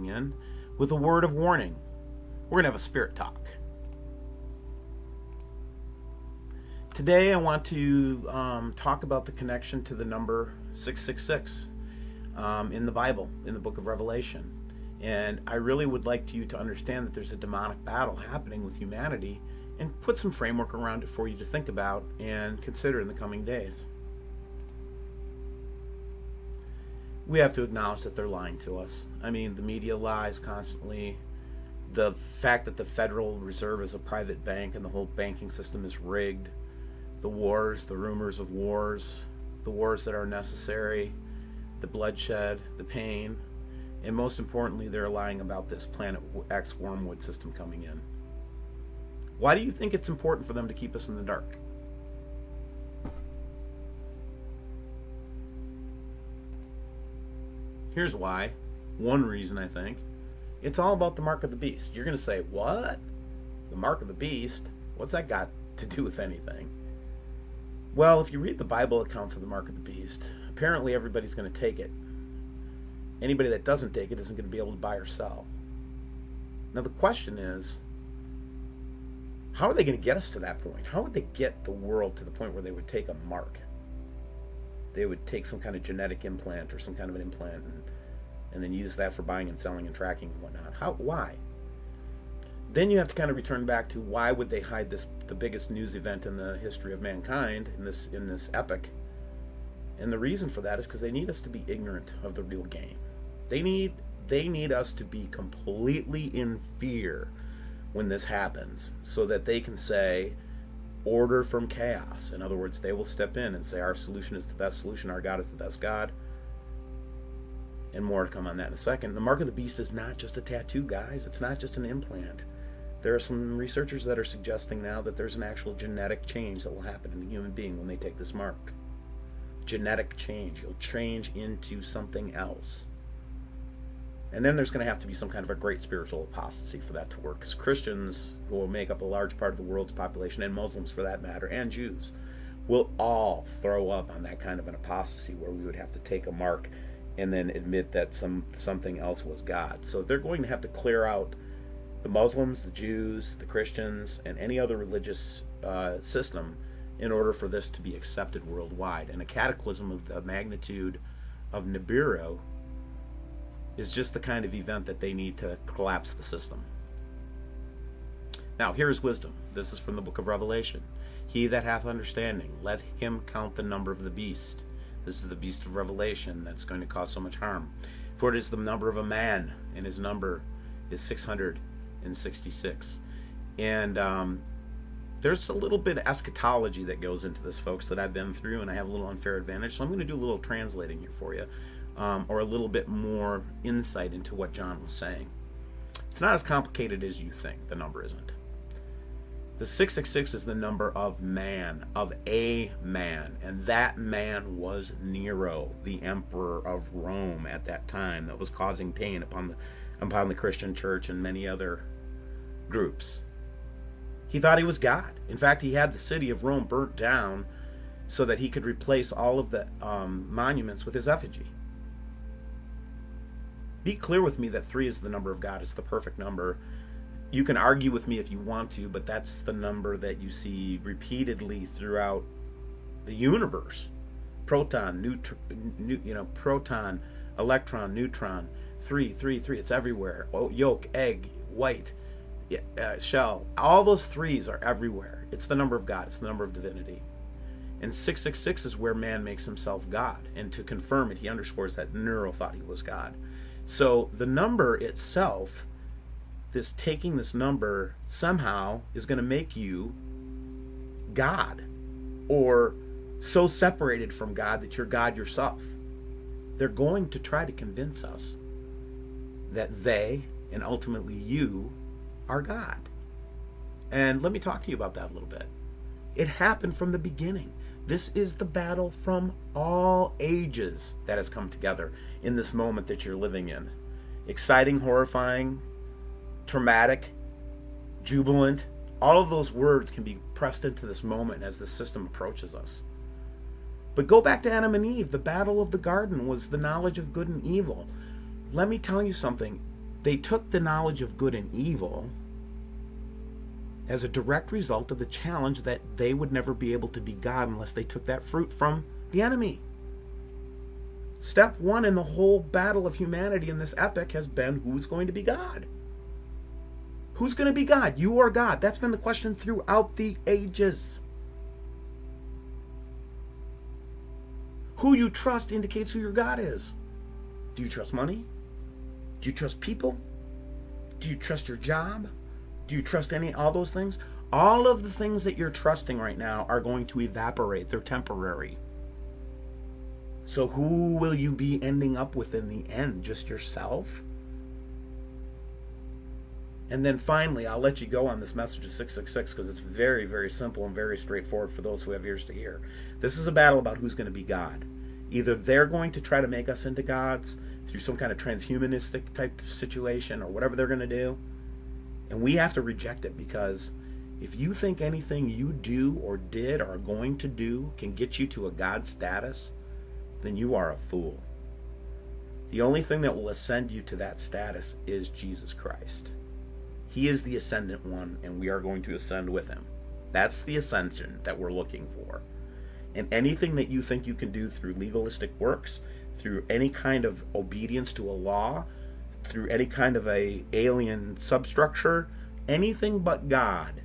in with a word of warning. We're going to have a spirit talk. Today I want to talk about the connection to the number 666 in the Bible, in the book of Revelation. And I really would like you to understand that there's a demonic battle happening with humanity and put some framework around it for you to think about and consider in the coming days. We have to acknowledge that they're lying to us. I mean, the media lies constantly. The fact that the Federal Reserve is a private bank and the whole banking system is rigged. The wars, the rumors of wars, the wars that are necessary, the bloodshed, the pain, and most importantly, they're lying about this Planet X wormwood system coming in. Why do you think it's important for them to keep us in the dark? Here's why. One reason, I think. It's all about the mark of the beast. You're going to say, what? The mark of the beast? What's that got to do with anything? Well, if you read the Bible accounts of the mark of the beast, apparently everybody's going to take it. Anybody that doesn't take it isn't going to be able to buy or sell. Now the question is, how are they going to get us to that point? How would they get the world to the point where they would take a mark? They would take some kind of genetic implant or some kind of an implant and then use that for buying and selling and tracking and whatnot. Why? Then you have to kind of return back to why would they hide the biggest news event in the history of mankind in this epic? And the reason for that is because they need us to be ignorant of the real game. They need us to be completely in fear when this happens, so that they can say, order from chaos. In other words, they will step in and say, our solution is the best solution, our God is the best God. And more to come on that in a second. The mark of the beast is not just a tattoo, guys. It's not just an implant. There are some researchers that are suggesting now that there's an actual genetic change that will happen in a human being when they take this mark. Genetic change. You'll change into something else. And then there's going to have to be some kind of a great spiritual apostasy for that to work, because Christians, who will make up a large part of the world's population, and Muslims for that matter, and Jews, will all throw up on that kind of an apostasy where we would have to take a mark and then admit that something else was God. So they're going to have to clear out the Muslims, the Jews, the Christians, and any other religious system in order for this to be accepted worldwide. And a cataclysm of the magnitude of Nibiru is just the kind of event that they need to collapse the system. Now, here is wisdom. This is from the book of Revelation. He that hath understanding, let him count the number of the beast. This is the beast of Revelation that's going to cause so much harm. For it is the number of a man, and his number is 666. And there's a little bit of eschatology that goes into this, folks, that I've been through, and I have a little unfair advantage. So I'm going to do a little translating here for you, or a little bit more insight into what John was saying. It's not as complicated as you think. The number isn't. The 666 is the number of man, of a man, and that man was Nero, the emperor of Rome at that time, that was causing pain upon the Christian church and many other groups. He thought he was God. In fact, he had the city of Rome burnt down so that he could replace all of the monuments with his effigy. Be clear with me that 3 is the number of God. It's the perfect number. You can argue with me if you want to, but that's the number that you see repeatedly throughout the universe. Proton, proton, electron, neutron, 3, 3, 3. It's everywhere. Yolk, egg, white, shell. All those 3s are everywhere. It's the number of God. It's the number of divinity. And 666 is where man makes himself God. And to confirm it, he underscores that Nero thought he was God. So the number itself, taking this number somehow is going to make you God, or so separated from God that you're God yourself. They're going to try to convince us that they, and ultimately you, are God. And let me talk to you about that a little bit. It happened from the beginning. This is the battle from all ages that has come together in this moment that you're living in. Exciting, horrifying, traumatic, jubilant, all of those words can be pressed into this moment as the system approaches us. But go back to Adam and Eve. The battle of the garden was the knowledge of good and evil. Let me tell you something. They took the knowledge of good and evil as a direct result of the challenge that they would never be able to be God unless they took that fruit from the enemy. Step one in the whole battle of humanity in this epic has been, who's going to be God? Who's going to be God? You or God? That's been the question throughout the ages. Who you trust indicates who your God is. Do you trust money? Do you trust people? Do you trust your job? Do you trust all those things? All of the things that you're trusting right now are going to evaporate. They're temporary. So who will you be ending up with in the end? Just yourself? And then finally, I'll let you go on this message of 666 because it's very, very simple and very straightforward for those who have ears to hear. This is a battle about who's going to be God. Either they're going to try to make us into gods through some kind of transhumanistic type situation or whatever they're going to do. And we have to reject it, because if you think anything you do or did or are going to do can get you to a God status, then you are a fool. The only thing that will ascend you to that status is Jesus Christ. He is the ascendant one, and we are going to ascend with him. That's the ascension that we're looking for. And anything that you think you can do through legalistic works, through any kind of obedience to a law, through any kind of a alien substructure, anything but God